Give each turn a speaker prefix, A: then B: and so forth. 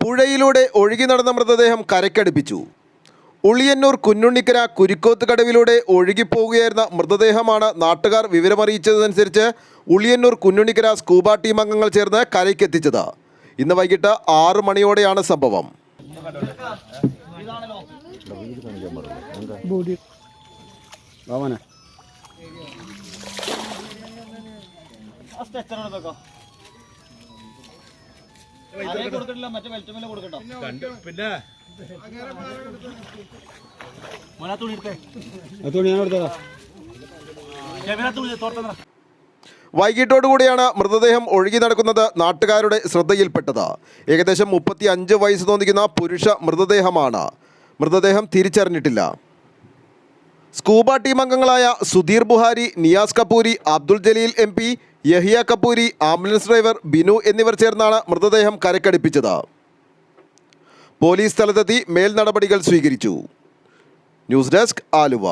A: പുഴയിലൂടെ ഒഴുകി നടന്ന മൃതദേഹം കരയ്ക്കടുപ്പിച്ചു. ഉളിയന്നൂർ കുഞ്ഞുണ്ണിക്കര കുരിക്കോത്ത് കടവിലൂടെ ഒഴുകിപ്പോവുകയായിരുന്ന മൃതദേഹമാണ് നാട്ടുകാർ വിവരമറിയിച്ചതനുസരിച്ച് ഉളിയന്നൂർ കുഞ്ഞുണ്ണിക്കര സ്കൂബ ടീം അംഗങ്ങൾ ചേർന്ന് കരയ്ക്കെത്തിച്ചത്. ഇന്ന് വൈകിട്ട് 6 മണിയോടെയാണ് സംഭവം. വൈകിട്ടോടുകൂടിയാണ് മൃതദേഹം ഒഴുകി നടക്കുന്നത് നാട്ടുകാരുടെ ശ്രദ്ധയിൽപ്പെട്ടത്. ഏകദേശം 35 വയസ്സ് തോന്നിക്കുന്ന പുരുഷ മൃതദേഹമാണ്. മൃതദേഹം തിരിച്ചറിഞ്ഞിട്ടില്ല. സ്കൂബ ടീം അംഗങ്ങളായ Sudheer Buhari, Niyas Kapoori, Abdul Jaleel MP, Yahiya Kapoori, ambulance driver Binu എന്നിവർ ചേർന്നാണ് മൃതദേഹം കരക്കടുപ്പിച്ചത്. പോലീസ് സ്ഥലത്തെത്തി മേൽ നടപടികൾ സ്വീകരിച്ചു. News desk, Aluva.